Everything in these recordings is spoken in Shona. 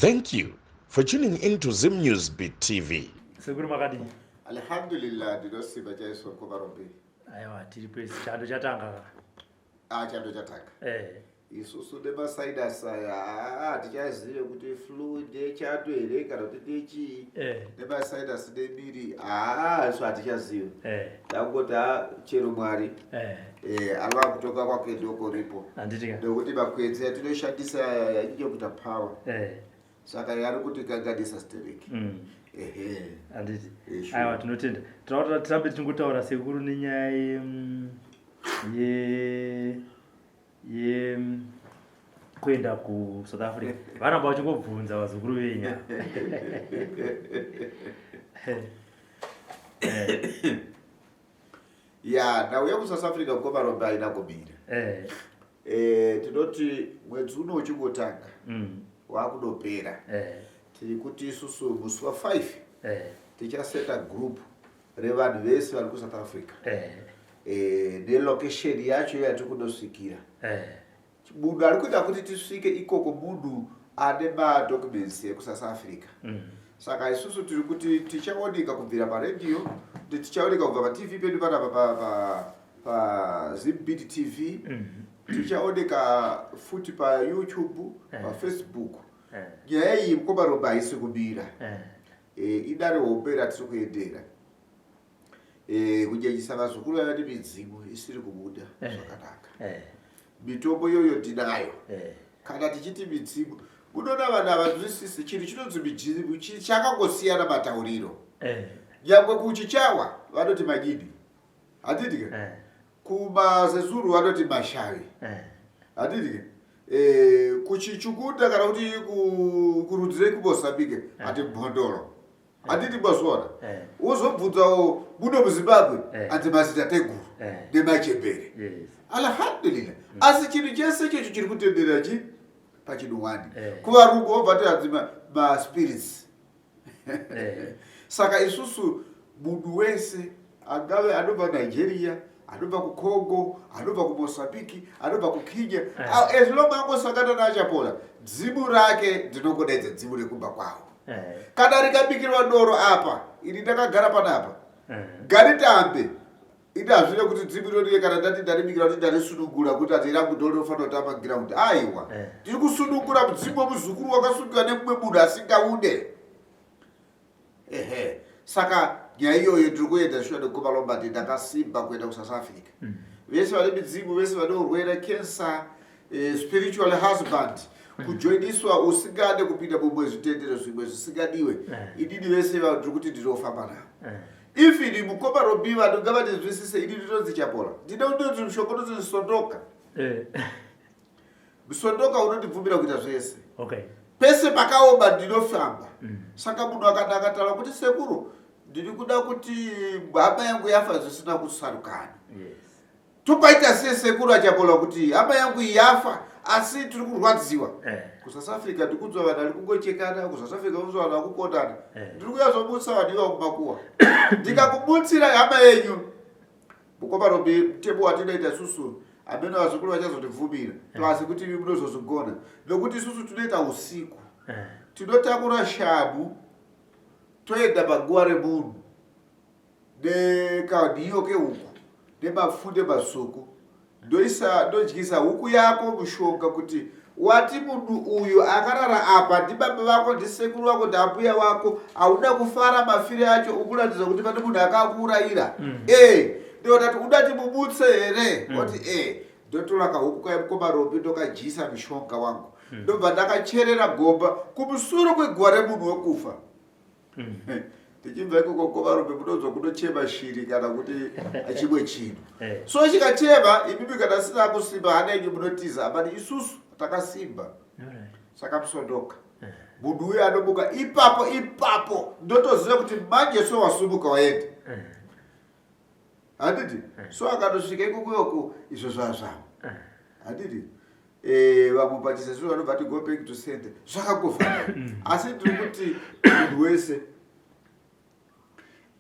Thank you for tuning in to Zim News Beat TV. Seguro makadi. Alhamdulillah ndinosiba chaiswa kuvarombe. Aiwa tiri pesi chando chatanga. Chando chatanga. Isusu nemasaida saya tichazive kuti flu ndechato here kana kuti ndechi nemasaida sinemiri isu hatichazive ndangoti chero Mwari alava kutoka kwake ndoko ripo nekuti makwenzi atinoshandisa yanyanya kuita power saka yari kuti kanganisa stereki anditi aiwa tinotenda tirambe tingotaura sekuru nenyaya ye kuenda ku South Africa varamba vachingobvunza vazukuru venya ndauya ku South Africa kukomarombe aina kumira tinoti mwedzi uno uchingotanga wakudopera tiri kuti isusu musi wa5 tichaseta group revanhu vese vari ku South Africa nelocation yacho yati kunosvikira munhu ari kuita kuti tisvike ikoko munhu ane madocuments eku South Africa saka isusu tiri kuti tichaoneka kubvira paredio tichaoneka kubva paTV pedu panapa paZim Beat TV tichaoneka futi paYouTube paFacebook nyaya iyi mukomarombe haisi kubira idare hombe ratiri kuendera kunyanyisa vazukuru vavati midzimu isiri kubuda zvakanaka mitombo iyoyo tinayo kana tichiti midzimu munoona vanhu havanzwisisi chinhu chinonzi midzimu chakangosiyana matauriro nyangwe kuchichawa vanoti manyini hatidike kumazezuru vanoti mashavi hatidike kuchichukunda kana kuti kurudzi rekuMozambique hati mbondoro handiti mbozviona wozobvunzawo muno muZimbabwe ati mazita teguru nemachembere alhamdulillah asi chinhu chese checho chiri kutendera chi pachinhu wani kuvarungu vobva tihanzi maspirits saka isusu munhu wese angave anobva Nigeria anobva kuCongo anobva kuMozambique anobva kuKenya as long angosangana naachapona dzimu rake ndinokodaidza dzimu rekumba kwavo kana rikabikirwa doro apa ini ndakagara panapa ngaritambe iti hazvine kuti dzimu rinodiye kana ndati ndaribikira kuti ndarisunungura kuti ati rangu doro rinofanira kutamba ground aiwa tiri kusunungura mudzimu wemuzukuru wakasungiwa nemumwe munhu asingaude saka nyaya iyoyo ndiri kuenda shure nekukomarombe ati ndakasimba kuenda kuSouth Africa vese vane midzimu vese vane urwere cancer spiritual husband kujoiniswa usingade kupinda mumwe zvitendero zvimwe zvisingadiwe idini vese vandiri kuti ndinofamba navo if ini mukomarombe vanonga vanenzwisise ini ndinonzi chapora ndinonzi mushonga unonzi musondoka musondoka unondibvumira kuita zvese pese pakaoma ndinofamba saka munhu akanaka taura kuti sekuru ndiri kuda kuti hama yangu yafa zvisina kusarukana topaita sei sekuru achapora kuti hama yangu yafa asi tiri kurwadziwa kuSouth Africa ndikunzwa vanhu vari kungochekana kuSouth Africa kunzwa vanhu vakukondana ndiri kuyazomutsa vanhu iva kumakuwa ndikakumutsira hama yenyu mukomarombe mutemo watinoita isusu amene vazukuru vachazondibvumira twasi kuti imi munozozvigona nokuti isusu tinoita usiku tinotakura shamu toenda paguva remunhu nekadiyo kehuku nemafunde masuku ndodyisa huku yako mushonga kuti wati munhu uyu akarara apa ndibaba vako ndisekuru vako ndambuya vako hauna kufara mafire acho ukuratidza kuti pane munhu akakuurayira ndotati udati mumutse here oti ndotora kahuku kaimukomarombe ndokadyisa mushonga wangu ndobva ndakacherera gomba kumusoro kweguva remunhu wekufa tichibva ikoko komarombe munonzwa kunochema shiri kana kuti chimwe chinhu so chikachema imimi kana sina kusimba hana yenyu munotiza amani isusu takasimba saka musondoka munhu uyo anomuka ipapo ndotoziva kuti manje so wasumuka waenda handiti so akandosvika ikokuyoko izvo zvazvavo handiti vamwe pachisezuro vanobva ti go back to center zvakangofana asi ndiri kuti munhu wese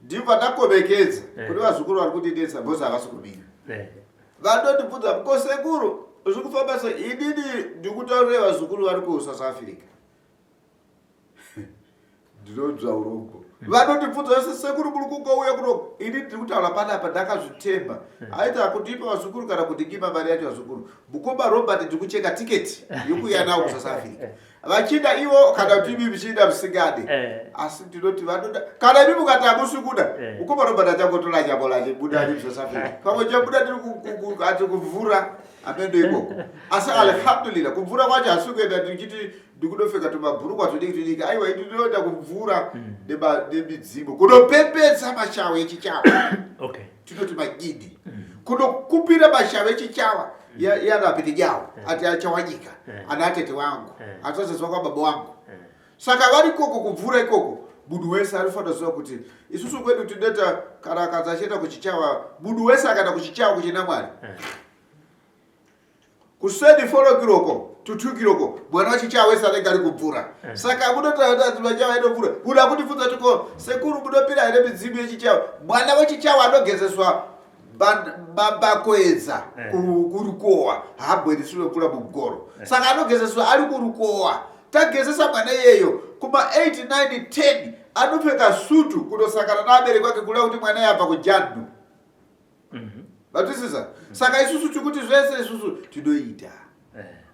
ndibva ndakomekedza kune vazukuru vari kutidetsa bhozi havasi kumira vandotibvunza kosekuru zviri kufamba sei inini ndikutaurire vazukuru vari kuSouth Africa ndinonzwa urombo vanotibvunza vese sekuru muri kungouya kuno ini ndiri kutaura panapa ndakazvitema aita kutipa vazukuru kana kundikima mari yacho vazukuru mukomba Robert ndiri kucheka tiketi yokuuya nawo kuSouth Africa vachinda ivo kana kuti imi muchiinda musingade asi ndinoti vanoda kana imi mukati hamusi kuda mukomba Robert achangotora nyamo lache buda ari kuSouth Africa pamwe chabuda ati kuvhura amendo ikoko asi alhamdulillah kumvura kwacho hasi kuenda ndichiti ndikunofeka tumabhurukwa tudiki aiwa ini ndinoda kumvura nemidzimu kunopepetsa mashawa echichawa tinoti magidi kunokupira mashawa echichawa yanapiti jawo ati achawanyika ana atete wangu atozezwa kwa baba wangu saka vari koko kumvura ikoko munhu wese anofanira kuziva kuti isusu kwedu tinota kana akazachenda kuchichawa munhu wese akaenda kuchichawa kuchina Mwari kuseni 4 kiloko to 2 kiloko mwana wachichawa wese anenge ari kubvura saka munotaati machawa inobvura muda kutifunza tiko sekuru munopira here midzimu yechichawa mwana wechichawa anogezeswa bakoedza kurukowa haabweni sinopfura mugoro saka anogezeswa ari kurukowa tagezesa mwana iyeyo kuma 8 9 10 anopfeka sutu kunosangana naabereki wake kuda kuti mwana yabva kujandu vatwisisa saka isusu tikuti zvese isusu tinoita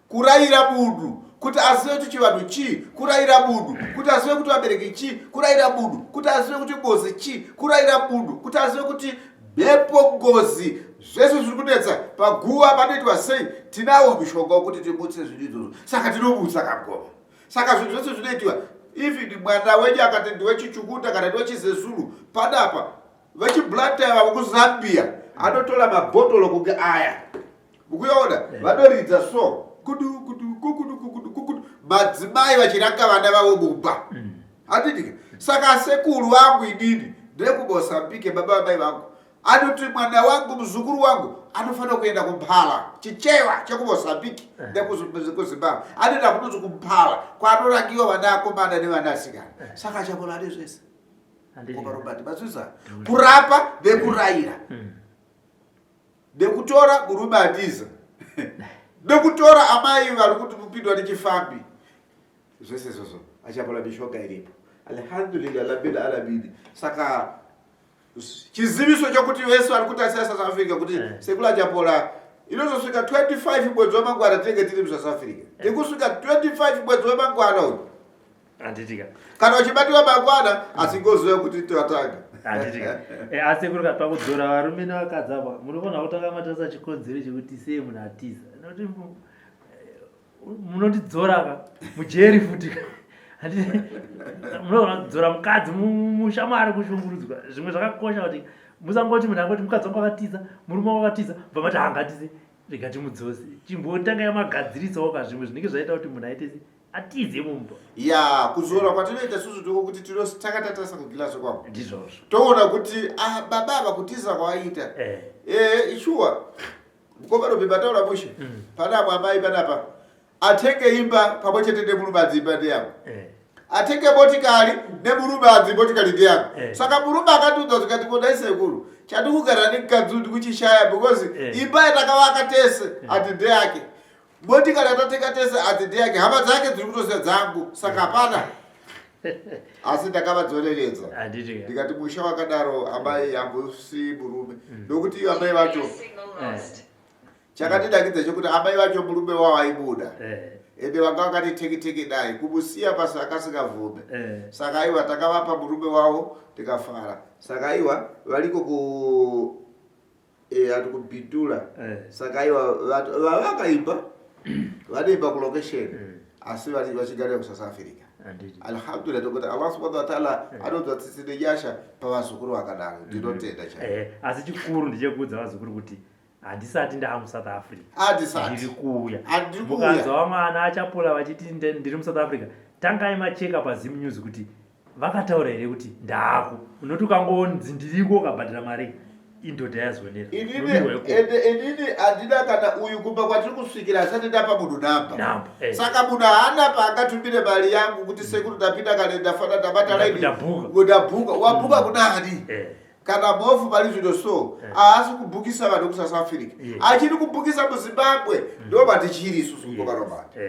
kurayira munhu kuti azive kuti chivanhu chii kurayira munhu kuti azive kuti vabereki chii kurayira munhu kuti azive kuti ngozi chii kurayira munhu kuti azive kuti mhepo ngozi zvese zviri kunetsa paguva panoitwa sei tinawo mishonga wekuti timutse zvinhu izvozvo saka tinomutsa kagoma saka zvinhu zvese zvinoitwa even mwana wenyu akati ndiwechichukunda kana ndiwechizezulu panapa vechiblataiva vokuzambia anotora mabhotolo kunge aya mukuyaona vanoridza so kudu madzimai vachiranga vana vavo mumba atidike saka sekuru vangu inini ndekuMozambique baba mai vangu anoti mwana wangu muzukuru wangu anofanira kuenda kuMphala chichewa chekuMozambique ndekuZimbabwe anoenda kunozi kuMphala kwanorangiwa vana akomana nevana asikana saka chabolani zvese Robert bazvisa kurapa nekurayira nekutora murume hatiza nekutora amai vari kuti mupindwa nechifambi zvese izvozvo achabola mishonga iripo alhamdulillah rabbil alamin saka chiziviso chokuti vese vari kutasira South Africa kuti sekula achabola inozosvika 25 mwedzi wamangwana tinenge tiri muSouth Africa tekusvika 25 mwedzi wamangwana uyu anditika kana uchibatiwa mangwana asingoziva kuti tiwatanga anditika asi kuri pakudzora varume nevakadzi apa munofana kutanga matasa chikonzero chekuti sei munhu atiza nokuti munotidzora mujeri futi munofana kudzora mukadzi mushamari kushungurudzwa zvimwe zvakakosha kuti musangoti munhu angoti mukadzi wangu akatiza murume wangu akatiza bva mati hangatize rega timudzose chimbotanga yamagadzirisawo kazvimwe zvinenge zvaita kuti munhu aite atize mumba ya kuzora kwatinoita susu toko kuti takatatasa kugilaso kwako ndizvozvo toona kuti baba vakutiza kwawaita ishuwa mukomba robhemba taura mushe panapa amai panapa atenge imba pamwe chete nemurume adzimba ndeyako atenge motikari nemurume adzimotikari ndeyako saka murume akatiudza kuti katibodai sekuru chandikugara nemukadzi ndikuchishaya because imba yatakavaka tese ati ndeyake motikari atatenga tese ati ndeyake hama dzake dziri kutoziva dzangu saka hapana asi ndakavadzoreredza ndikati musha wakadaro amai hambosi murume nokuti iyo amai vacho chakatidakidza chokuti amai vacho murume wavo aibuda ende vanga vakati teki dai kumusiya pasi akasingavhume saka aiwa takavapa murume wavo tikafara saka aiwa valiko ati kubhindura saka aiwa vakaimba vanoimba kulocation asi vachigarira kuSouth Africa alhamdulillah tokuti Allah subhanahu wa ta'ala anodza tsitsi nenyasha pavazukuru vakadaro ndinotenda chaizvo asi chikuru ndechekuudza vazukuru kuti handisati ndaamuSouth Africa ndiri kuuya mukanzwa mwana achapola vachiti ndiri muSouth Africa tangai macheka paZim News kuti vakataura here kuti ndaako unoti ukangonzi ndiriko ukabhadhira mari indodha yazonera inini handina kana uyu kumba kwatiri kusvikira asati ndapa munhu namba saka munhu haana paangatumire mari yangu kuti sekuru ndapinda kale ndafana ndabata laini ndabhuka wabhuka kuna ani kana mofu mari zvino so haasi kubhukisa vanhu kuSouth Africa achiri kubhukisa muZimbabwe ndo matichiri isusu ngomarobati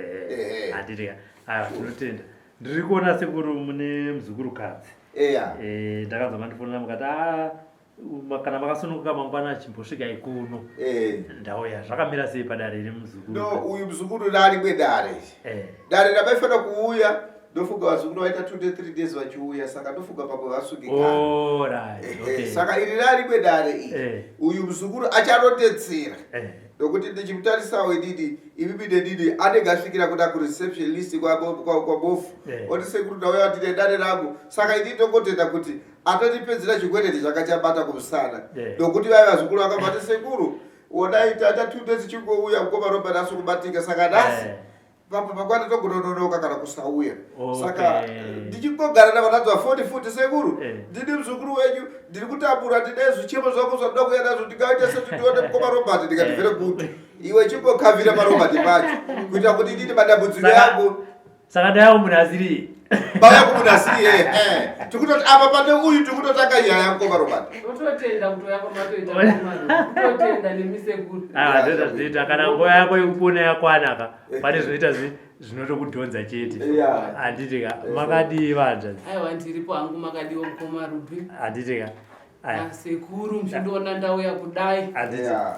handitika aiwa tinotenda ndiri kuona sekuru mune muzukuru-kadzi. Ndakanzwa mandifonera mukati kana makasununguka mangwana chimbosvika ikuno. Ndauya zvakamira sei padare remuzukuru? No, uyu muzukuru rarimwe dare. Dare rabaifana kuuya ndofunga vazukuru vaita 2-3 days vachiuya, saka ndofunga pamwe vasungikana. Saka iri rarimwe dare iri. Uyu muzukuru acharotetsera. Nokuti ndichimutarisawo ididi ivivi nedidi anenge asvikira kuda kureceptionist kwa bofu. Oti sekuru ndauya watine dare rangu. Saka ididi ndokotenda kuti atotipedzera chikwereti chakachabata kumusana. Nokuti vai vazukuru vakabata sekuru. Wodai tata 2 days chingouya mukoma Robert asikubatika, saka nasi pamwe pakwana togononoka kana kusauya. Saka ndichingogara navanadzi va40 futi sekuru. Ndini muzukuru wenyu ndiri kutambura ndine zvichemo zvako zvamuda kuya nazvo ndingaita seti ndione mukoma Robert ndikati very good. Iwe chingokavira maRobert pacho kuita kuti ndini madambudziko yangu. Saka ndayawo munaziri. Baya kumunasiri tikutoti apa pane uyu tikutotanga nyaya yamukoma Robert. Utotenda kuti yako matoita kumana. Utotenda nemisekuru. Ndozviita kana nguva yako yekupona yakwanaka pane zvinoita zvinotokudhonza chete. Handitika makadii vanja. Aiwa ndiripo hangu makadiwo mukoma Ruby. Handitika. Sekuru mchindoona ndauya kudai.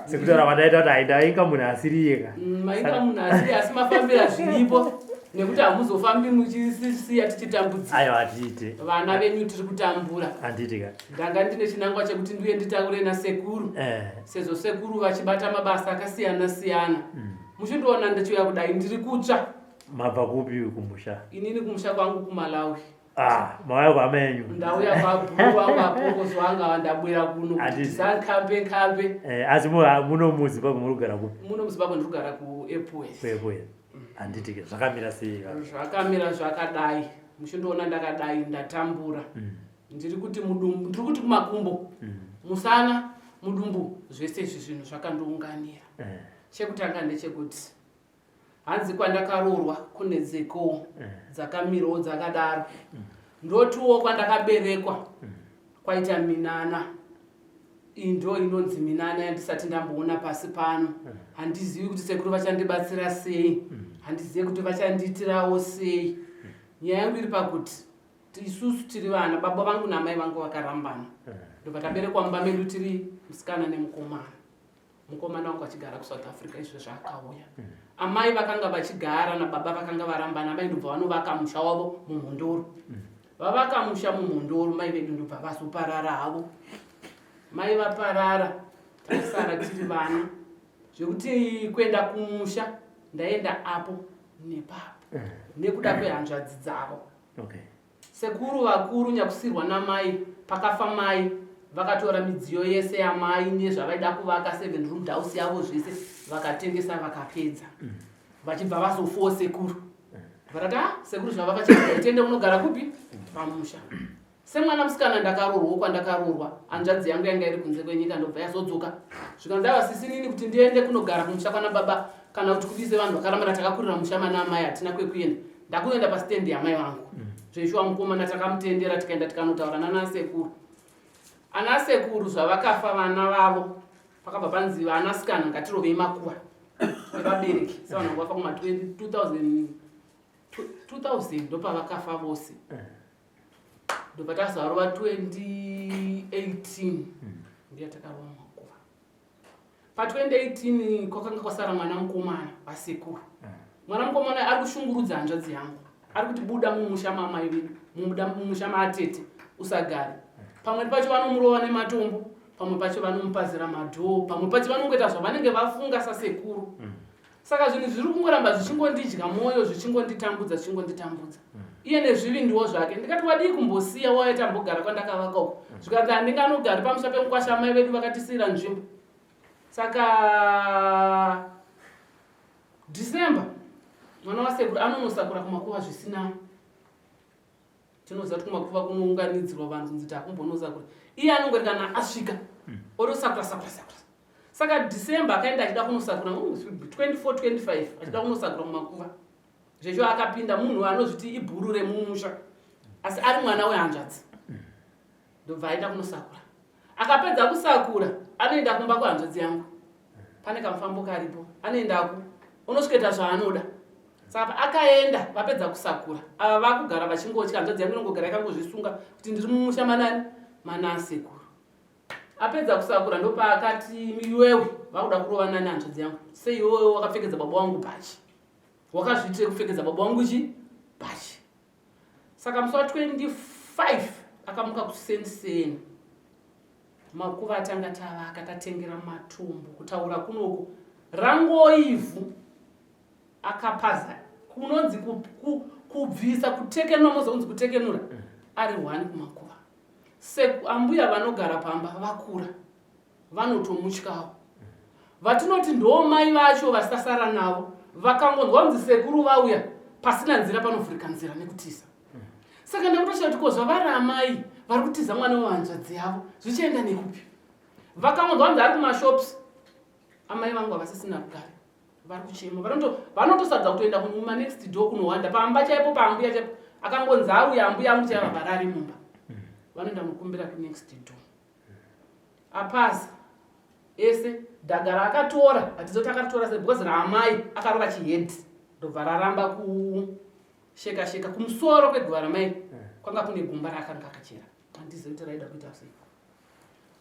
Sekutaura vadaita kuti haindainga munhu asiri yeka. Mainga munhu asiri asi mafambira zviripo. Nekuti hamuzofambi muchisiya tichitambudzika. Aiwa hatiite. Vana venyu tiri kutambura. Handitika. Ndanga ndine chinangwa chekuti ndiye nditaure nasekuru. Sezvo sekuru vachibata mabasa akasiyana-siyana. Muchindoona ndichiuya kudai ndiri kutsva. Mabva kupi kumusha? Inini kumusha kwangu kuMalawi. Mauya kwamenyu. Ndauya kwabhuru wangu apokozo wanga ndabwera kuno kuti ndisakambe. Asi muno muZimbabwe murikugara kupi? Muno muZimbabwe ndirikugara kuEpworth. Handitike zvakamira sei? Zvakamira zvakadai. Muchindoona ndakadai ndatambura. Ndiri kuti mudumbu, ndiri kuti kumakumbo. Musana, mudumbu, zvese izvi zvinhu zvakandounganira. Chekutanga ndechekuti hanzi kwandakarorwa kune dzeko dzakamirawo dzakadaro. Ndotiwo kwandakaberekwa kwaita minana. Indo inonzi minana yandisati ndamboona pasi pano. Handizivi kuti sekuru vachandibatsira sei. Handizivi kuti vachandiitirawo sei. Nyaya yangu iri pakuti isusu tiri vana, baba vangu namai vangu vakarambana. Ndobva taberekwa mumba medu tiri musikana nemukomana. Mukomana wangu achigara kuSouth Africa izvo zvakauya. Amai vakanga vachigara nababa vakanga varambana. Amai ndobva vanovaka musha wavo muMhondoro. Vavaka musha muMhondoro, mai vedu ndobva vazoparara havo. Mai vaparara, tasara tiri vana. Zvekuti kuenda kumusha, ndaenda apo nepapo. Nekuda kwehanzvadzi dzavo. Sekuru vakuru nyakusirwa namai, pakafa mai, vakatora midziyo yese yamai nezvavaida kuvaka 7 room house yavo zvese, vakatengesa vakapedza. Vachibva vazofowo sekuru. Vakati sekuru zvava vachibva tende unogara kupi? Pamusha. Semwana musikana ndakarorwa kwandakarorwa, hanzvadzi yangu yanga iri kunze kwenyika ndobva yazodzoka. Zvikanzava sisinini kuti ndiende kunogara kumusha kwana baba kana kuti kudise vanhu vakarambana takakurira musha mana amai hatina kwekuenda. Ndakuenda pasitendi yamai vangu. Zveshuwa mukomana takamutendera tikaenda tikanotaura nanasekuru. Anasekuru zvavakafa vana vavo. Pakabva panzi vanasikana ngatirovei makuva evabereki. Sevanhu vafa kuma 2000 ndopavakafa vose. Ndobva tazarova 2018 ndiye takarova makuva. Pa2018 kwakanga kwasara mwana mukomana wasekuru. Mwana mukomana ari kushungurudza hanzvadzi yangu. Ari kuti buda mumusha mamai vedu, mumusha maatete, usagare. Pamwe pacho vanomurova nematombo, pamwe pacho vanomupazira madhoo, pamwe pacho vanongoita zvavanenge vafunga sasekuru. Saka zvinhu zviri kungoramba zvichingondidya mwoyo, zvichingonditambudza. Iye nezvivindiwo zvake. Ndikati wadii kumbosiya waita mbogara kwandakavaka uko. Zvikanzi handinganogari pamusha pemukwasha mai vedu vakatisira nzvimbo. Saka December mwana wasekuru anonosakura kumakuva zvisina. Tinoziva kuti kumakuva kunounganidzirwa vanhu kunzi takumbonosakura. Iye anongori kana asvika otosakura. Saka December akaenda achida kunosakura 24-25 achida kunosakura kumakuva. Zvesho akapinda munhu anozviti ibhuru remumusha. Asi ari mwana wehanzvadzi. Ndobva aenda kunosakura. Akapedza kusakura, anoenda kumba kwahanzvadzi yangu. Pane kamufambo karipo. Anoendako, unosvikaita zvaanoda. Saka akaenda vapedza kusakura. Ava vakugara vachingotya hanzvadzi yangu inongogara yakangozvisunga kuti ndiri mumusha manasekuru. Apedza kusakura ndopaakati iwewe vakuda kurova nani hanzvadzi yangu. Sei iwewe wakapfekedza baba wangu bhachi? Wakazviitire kupfekedza baba wangu bhachi? Saka musi wa25 akamuka kuseni. Makuva atanga tavaka tatengera matumbu kutaura kunoku rangoivhu akapaza kunonzi kubvisa kutekenura mozonzi kutekenura ari 1 kumakuva. Ambuya vanogara pamba vakura vanotomutyawo. Vatinoti ndo mai vacho vasasara navo vakangonzwa kunzi sekuru vauya pasina nzira panovhurika nzira nekutiza. Saka ndakutoshakuti ko zvavari amai vari kutiza mwana wehanzvadzi yavo zvichienda nekupi? Vakangonzwa kunzi ari kumashops. Amai vangu havasisina rugare vari kuchema vanotosadza kutoenda kuma next door kunohwanda pamba chaipo paambuya chaipo akangonzi auya ambuya angu chaiva varari mumba vanoenda mukumbira ku next door. Apaza ese dhagara akatora hatizoti akatotora sei because ramai akarova chihedhi ndobva raramba kusheka kumusoro kweguva ramai kwanga kune gumba raakanga akachera handizivi kuti raida kuita sei.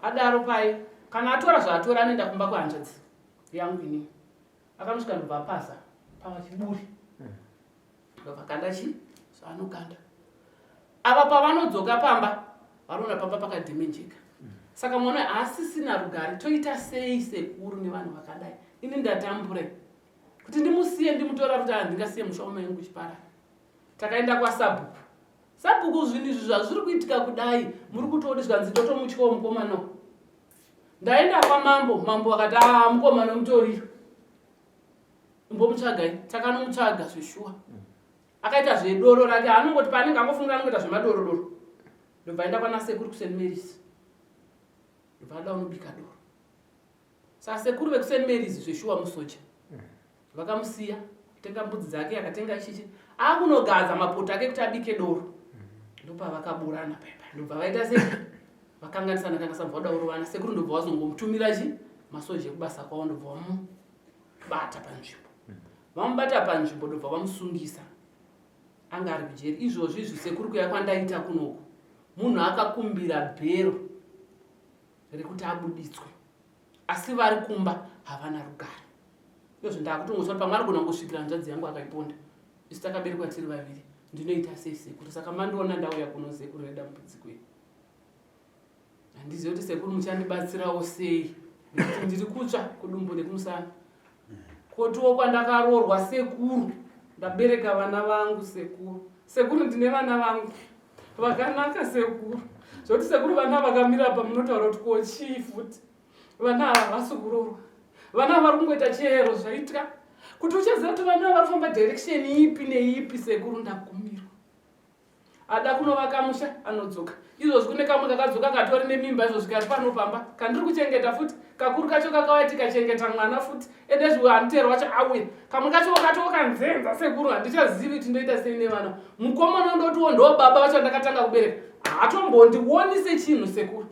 Adaro pai kana atora zvaatora anoenda kumba kwehanzvadzi yangu inini akamusvika ndobva apaza pavachiburi ndobva kanda zvaanokanda. Ava pavanodzoka pamba varona pamba pakadhimenjeka. Saka mwana haasisina rugare toita sei sekuru nevanhu vakadai. Ini ndatambura kuti ndimusiye ndimutora kuti handingasiye musha wamai wangu chipara. Takaenda kwasabhuku zvinhu izvi zvazviri kuitika kudai muri kutodiswa nzi totomutyawo mukomana. Ndaenda mambo akati mukomana mutoriyo mbomutsvagai. Takanomutsvaga zveshuwa akaita zvedoro rake anongoti paanenge angofunga anoita zvemadorodoro. Ndobva aenda kwana sekuru kuSt Mary's ndobva unobika doro. Saka sekuru vekuSt Mary's zveshuwa musoja vakamusiya kutenga mbudzi dzake akatenga chichi akunogadza mapoto ake kuti abike doro. Ndopa vakaburana paipa ndobva vaita sei vakanganisana kana samvada urovana. Sekuru ndobva wazongomutumira masoja ekubasa kwawo ndobva vamubata panzvimbo. Vamubata panzvimbo ndobva vamusungisa anga ari kujeri. Izvozvi sekuru kuya kwandaita kunoku munhu akakumbira bhero rekuti abuditswe asi vari kumba havana rugare. Izvo ndakutongosva kuti pamwe arigona kungosvikira hanzvadzi yangu akaiponda. Isu takaberekwa tiri vaviri ndinoita sei sekuru. Saka mandiona ndauya kuno sekuru redambudziko iri handizivi kuti sekuru muchandibatsirawo sei nekuti ndiri kutsva kudumbu nekumusana. Kotiwo kwandakaroorwa sekuru ndabereka vana vangu sekuru ndine vana vangu vakanaka sekuru zvokuti sekuru vana vakamira pa munotaura kuti kochii futi vana ava havasi kuroorwa. Vana vari kungoita chero zvaitika kuti uchaziva kuti vana vari kufamba direction ipi neipi. Sekuru ndagumirwa ada kunovaka musha anodzoka. Izvozvi kune kamwe kakadzoka katori nemimba izvozvi kari panopamba kandiri kuchengeta futi kakuru kacho kakauya tikachengeta mwana futi ende zvanditero wacho auya kamwe kacho wakatokanzenza sekuru handichazivi kuti ndoita sei nevana. Mukomana ndotiwo ndo baba vacho ndakatanga kubereka hatombondionise chinhu sekuru.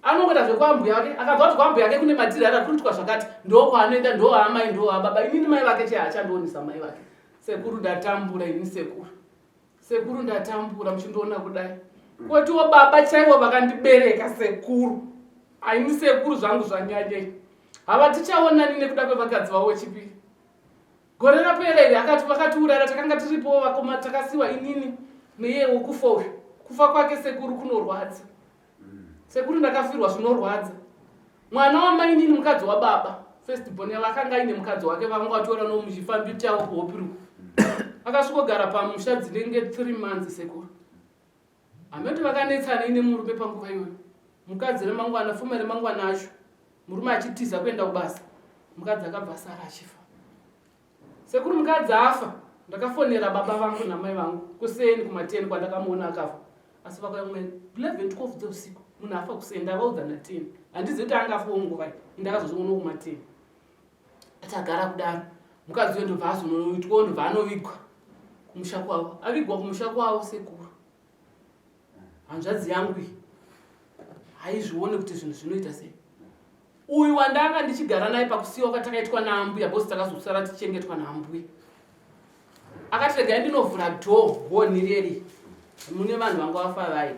Anongota zvekwambuya wake akabva kuti kwambuya wake kune matiri akakurutika zvakati ndo kwaanoenda ndo amai ndo ababa. Inini mai vake chehachandionisa mai vake. Sekuru ndatambura ini sekuru ndatambura muchindoona kudai. Kotiwo baba chaivo vakandibereka sekuru aini sekuru zvangu zvanyanyei hava tichaonani nekuda kwevakadzi vavo wechipiri. Gore rapera iri vakatiuraya takanga tiripo vakoma takasiwa inini neye wokufa uyu. Kufa kwake sekuru kunorwadza. Sekuru ndakafirwa zvinorwadza. Mwana wamai inini mukadzi wababa first born vakanga ine mukadzi wake vanga vatora nomuchifambi chavo kuhopiruku akasvikogara pamusha dzinenge 3 months sekuru. Hameti vakanetsana ine murume panguva iyoyo. Mukadzi remangwana fume remangwana acho murume achitiza kuenda kubasa mukadzi akabva sara achifa. Sekuru mukadzi afa ndakafonera baba vangu namai vangu kuseni kuma10 kwandakamuona akafa. Asi vakauya 11-12 dzeusiku munhu afa kuseni ndavaudza na10 handizivi kuti angafa nguva iyi ndakazozviona kuma10. Atagara kudaro mukadzi uyo ndobva azonoitwawo ndobva anovigwa kumusha kwavo. Avigwa kumusha kwavo sekuru hanzvadzi yangu iyi haizvione kuti zvinhu zvinoita sei. Uyu wandanga ndichigara naye pakusiyiwa kwatakaitwa naambuya bosi takazosara tichengetwa naambuya akati regai ndinovhura dhoo honireri mune vanhu vanga vafa vai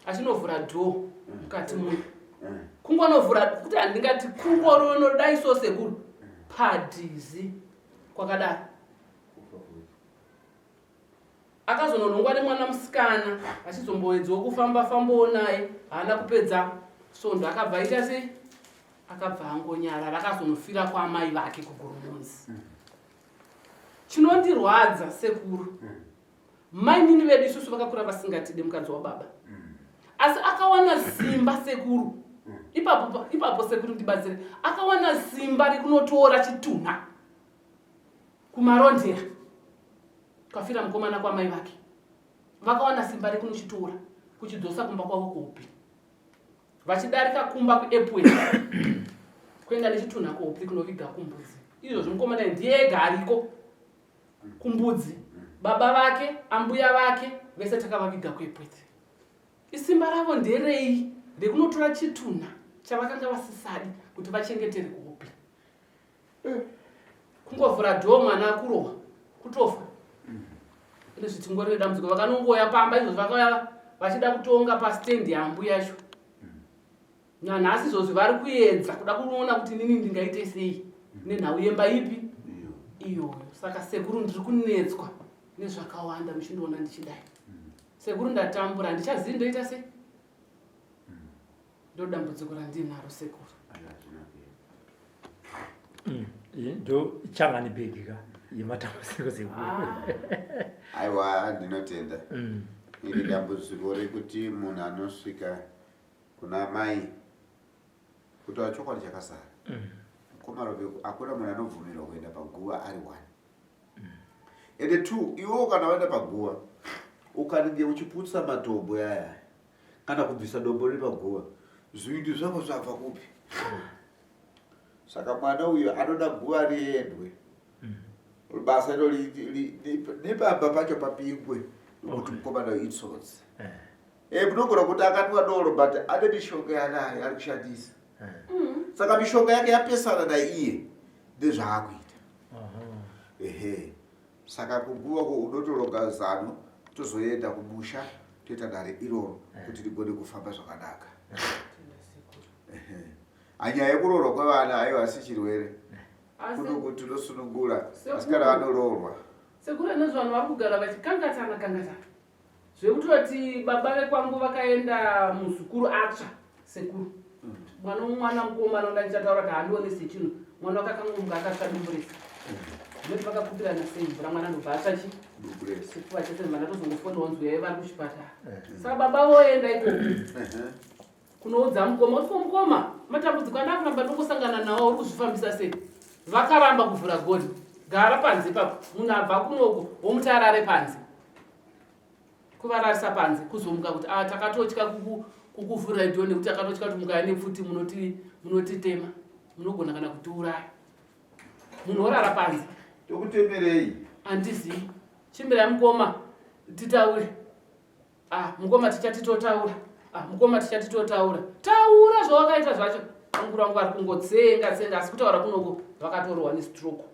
achinovhura dhoo mukati muno kungonovhura kuti handingati kungorono so sekuru padhizi kwakadaro akazononongwa nemwana musikana achizomboedzawo kufamba-fambawo naye haana kupedza svondo akabva aita sei akabva angonyarara akazonofira kwaamai vake kugoromonzi chinondirwadza sekuru mainini vedu isusu vakakura vasingatide mukadzi wababa asi akawana simba sekuru ipapo sekuru ndibatsire akawana simba rekunotora chitunha kumarondera kafira mukomana kwamai vake vakawana simba rekunochitora kuchidzosa kumba kwavo kupi vachidarika kumba kuepwe kuenda nechitunha kupi kunoviga kumbudzi izvozvo mukomana ndiye ariko kumbudzi baba vake ambuya vake vese takavaviga kuepwete isimba ravo nderei rekunotora chitunha chavakanga vasisadi kuti vachengetere kupi kungovhura dhoo mwana akurohwa kutofa ine zvitingorere dambudziko vakanongoya pamba izvo vakauya vachida kutonga pasitendi yambuya yacho nanhasi izvozvi vari kuedza kuda kuona kuti nini ndingaite sei nenhau yemba ipi iyoyo saka sekuru ndiri kunetswa nezvakawanda muchindiona ndichidai sekuru ndatambura handichazii ndoita sei ndo dambudziko randinaro sekuru ndo changanibhegika yematambudziko sekuru aiwa ndinotenda iri dambudziko rekuti munhu anosvika kuna mai kutaura chokwadi chakasara mukomana hakuna munhu anobvumirwa kuenda paguva ari 1 ende 2 iwewo kana waenda paguva ukanenge uchiputsa matombo yaya kana kubvisa dombo riri paguva zviindi zvako zvabva kupi saka mwana uyo anoda guva riendwe basa iro nepamba pacho papingwe nokuti mukomana itsotsi munogona kuti akatiwa doro but ane mishonga yanayo ari kushandisa saka mishonga yake yapesana naiye ndezvaakuita saka kuguva unotoronga zano tozoenda kumusha toita dare iroro kuti rigone kufamba zvakanaka anyaya yekuroorwa kwevana aiwa asi chirwere kunokuti unosunungura asikana vanoroorwa sekuru nezvanhu vari kugara vachikangatana zvekutoti baba vekwangu vakaenda muzukuru atsva sekuru mwana mukomana uda ndichataura kuti handionese chinhu mwana wakakangomuka akatsva dumburesa noti vakakupirana sei mvura mwana ndobva atsva chi sekuva chese mwana tozongofondawo nzwi vari kuchipatara saka baba voenda ikoko kunoudza mukoma kuti mukoma matambudziko andakuramba ndongosangana nawo uri kuzvifambisa sei vakaramba kuvhura goni gara panze ipapo munhu abva kunoko womuti arare panze kuvararisa panze kuzomuka kuti takatotya kukuvhura idho nekuti takatotya kuti mukaya nepfuti munotitema munogona kana kutiuraya munhu orara panze tokutemerei handizii chimbirai mukoma titaure mukoma tichatitotaura mukoma tichatitotaura taura zvawakaita zvacho angura wangu ari kungotsenga asi kutaura kunoko vakatorohwa nestroke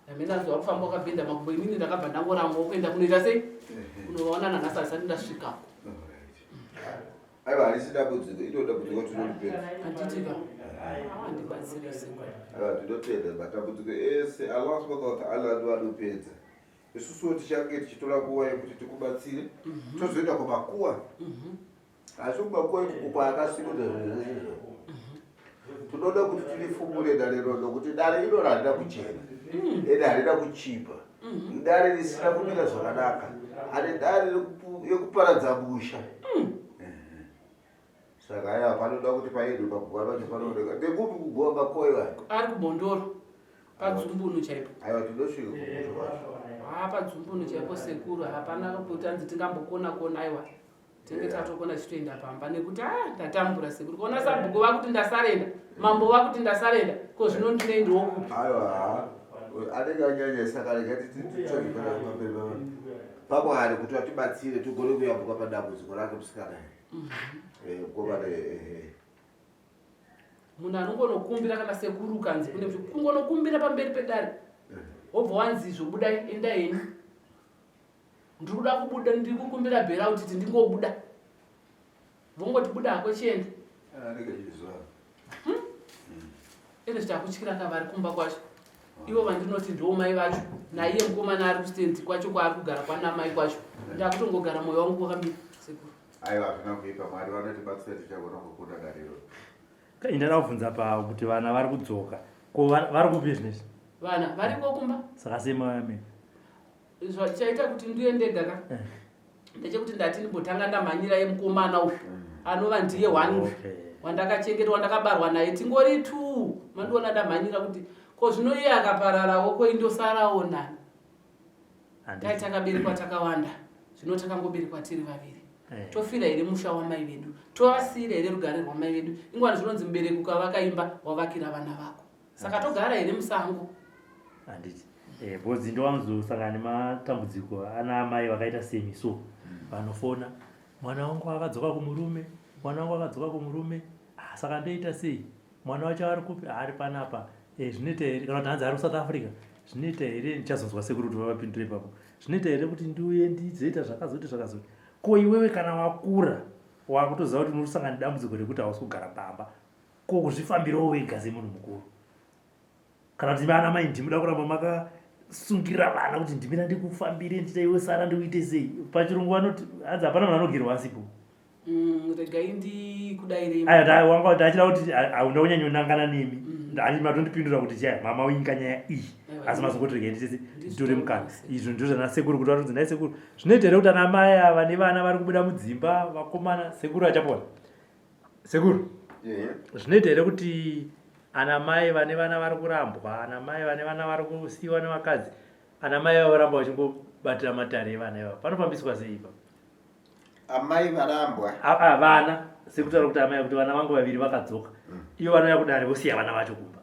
hamena zuva kufamba wakabhenda makumbo inini ndakabva ndangoramo kuenda kunoita sei kunovaona nanhasi asati ndasvikako aiwa harisi dambudziko itoda dambudziko tinolipedza handitika handibatsirise aiwa tinopedza matambudziko ese allah subhanahu wa ta'ala ndo anopedza isusuwo tichange tichitora nguva yekuti tikubatsire tozoenda kumakuwa asi kumakuwa ikukupa akasimudza zvezvo tinoda kuti tilifumure dare ro nokuti dare iro harida kuchena ende harida kuchipa dare risina kumira zvakanaka ane dare yekuparadza musha saka aiwa panoda kuti paendwe paguva pacho panooneka ndekupi kuguva makoiwa ari kubondoro padzumbunu chaipo aiwa tinosvika kumuto wacho padzumbunu chaipo sekuru hapana kuti anzi tingambokona kona aiwa tinge tatokona chitoenda pamba nekuti ndatambura sekuru kuona sabhuku vakuti ndasarenda mambo vakuti ndasarenda ko zvino ndinoendawo kupi aiwa anenge anyanya saka regatititsvagipana pamberi pavanhu pamwari kuti vatibatsire tigone kuyambuka padambudziko rake musikana mukomana munhu anongonokumbira kana sekuru kanzi kune kungonokumbira pamberi pedare wobva wanzi zvobuda enda henyu ndiri kuda kubuda ndiri kukumbira bhera kuti ndingobuda vongoti buda hako chienda ine zvitakutyira kavari kumba kwacho ivo vandinoti ndiwo mai vacho naiye mukomana ari kustendi kwacho kwaari kugara kwana mai kwacho ndakutongogara mwoyo wangu wakamira sekuru aiwa zvina kuipa mwari vanotibatsira tichagona kukunda dariro indada kubvunza pa kuti vana vari kudzoka ko vari kupi zvinezvi vana variko kumba saka semame zvachaita kuti ndiye ndega ka ndechekuti ndati ndimbotanga ndamhanyira yemukomana uyu anova ndiye one wandakachengetwa wandakabarwa naye tingori 2 mandiona ndamhanyira kuti ko zvino iye akapararawo ko indosarawo nani dai takaberekwa takawanda zvino takangoberekwa tiri vaviri tofira here musha wamai vedu tovasiyira here rugare rwamai vedu ingwani zvinonzi mubereki ukavakaimba wavakira vana vako saka togara here musango handiti bhodzi ndowamuzosangana nematambudziko ana amai vakaita semiso vanofona mwana wangu akadzoka kumurume mwana wangu akadzoka kumurume saka ndoita sei mwana wacho ari kupi ari panapa zvinoita here kana kuti hanzi ari kusouth africa zvinoita here ndichazonzwa sekuru kuti vavapindure ipapo zvinoita here kuti ndiuye ndizoita zvakazoti zvakazoti ko iwewe kana wakura wakutoziva kuti unosangana nedambudziko rekuti hausi kugara pamba ko kuzvifambirawo wega semunhu mukuru kana kuti vana mai ndimuda kuramba makasungirira vana kuti ndimira ndikufambire nditaiwe sara ndikuite sei pachirungu vanoti hanzi hapana munhu anogirwa asipo regai ndikudairei wanga kuti achida kuti haunda kunyanya unangana nemi matondipindura kuti chaya mama uinga nyaya iyi asi mazongoti regai nditese nditore mukana izvo ndizvo zvana sekuru kuti vatonzi nai sekuru zvinoita here kuti ana mai ava nevana vari kubuda mudzimba vakomana sekuru achapona sekuru zvinoita here kuti ana mai vane vana vari kurambwa ana mai vane vana vari kusiyiwa nevakadzi ana mai avo voramba vachingobatira matare evana ivavo panofambiswa sei ipa amai varambwa vana sekutaura kuti amai kuti vana vangu vaviri vakadzoka ivo vanouya kudare vosiya vana vacho kumba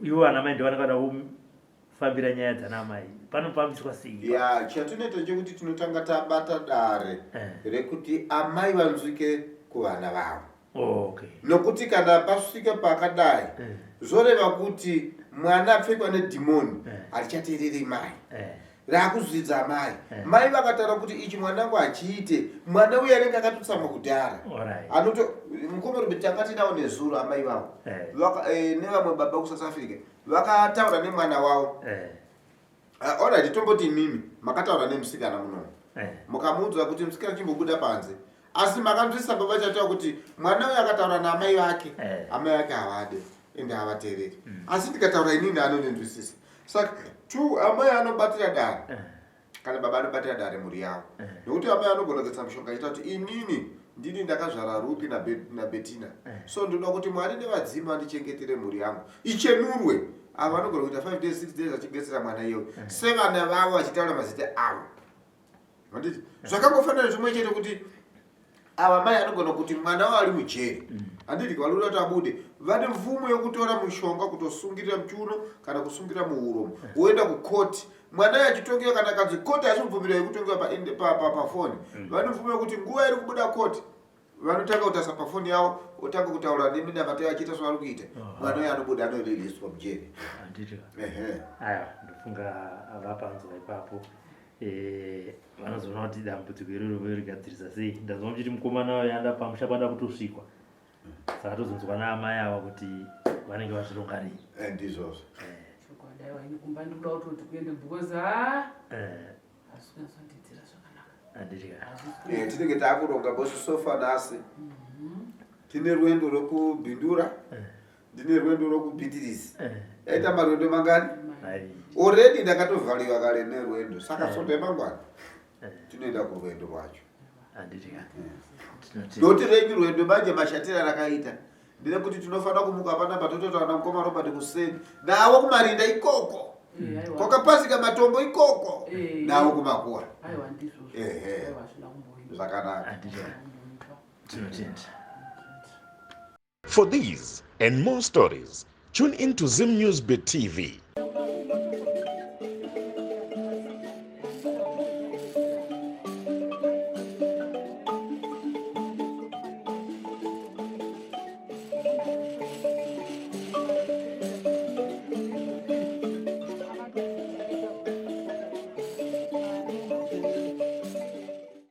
ivo vana mai ndovanakada kufambira nyaya dzana mai panofambiswa sei ya chatinoita chekuti tinotanga tabata dare rekuti amai vanzwike kuvana vavo nokuti kana pasvike pakadai zvoreva kuti mwana apfekwa nedhimoni harichateereri mai raakuzvidza mai mai vakataura kuti ichi mwanangu achiite mwana uye anenge akatotsamwa kudhara mukomero tanga tinawo nezuro amai vavo nevamwe baba kusouth africa vakataura nemwana wavo alright tomboti mimi makataura nemusikana munomu mukamuudza kuti musikana chimbobuda panze asi makanzwisa baba chataura kuti mwana uyu akataura naamai vake amai vake havade ende havateereri asi ndikataura inini anondinzwisisa saka amai anobatira dare kana baba anobatira dare mhuri yavo nokuti amai anogona kuisa mishonga ita kuti inini ndini ndakazvara Rupi naBetina so ndoda kuti mwari nevadzima ndichengetere mhuri yangu ichenurwe avo vanogona kuita 5 days 6 days achigetsera mwana iyeyo sevana vavo vachitaura mazita avo vanditi zvakangofanira zvimwe chete kuti ava mai anogona kuti mwana wavo ari mujeri handiti kavalura kuti abude vane mvumo yokutora mushonga kutosungirira muchiuno kana kusungirira muuromo woenda kukoti mwana achitongewa kana kanzi koti asimubvumirwa yekutongewa pafoni vane mvumo yokuti nguva iri kubuda koti vanotanga kutasa pafoni yavo otanga kutaura neminamato achiita zvavari kuita mwana uyo anobuda anoriliswa mujeri aya ndofunga avapanzwa ipapo vanozoona kuti dambudziko iroro vorigadzirisa sei ndazova muchiti mukomana wayo yanda pamusha panda kutosvikwa saka tozonzwa naamai ava kuti vanenge vazvironga rei ndizvozvo chokwadi kumba ndikuda kutoti kuende because asingazondidzira zvakanaka tinenge taakuronga bosi sofa nasi tine rwendo rwekubhindura ndine rwendo rwekupitirisa yaita marwendo mangani already ndakatovhaliwa kare nerwendo saka sonde mangwana tinoenda kurwendo rwacho ndokuti rengi rwendo manje mashatira rakaita ndine kuti tinofanira kumuka panapa tototaura mukoma Robert kuseni nawo kumarinda ikoko kwakapasika matombo ikoko nawo kumakuwa zvakanaka. For these and more stories, tune in to Zim News Bit TV.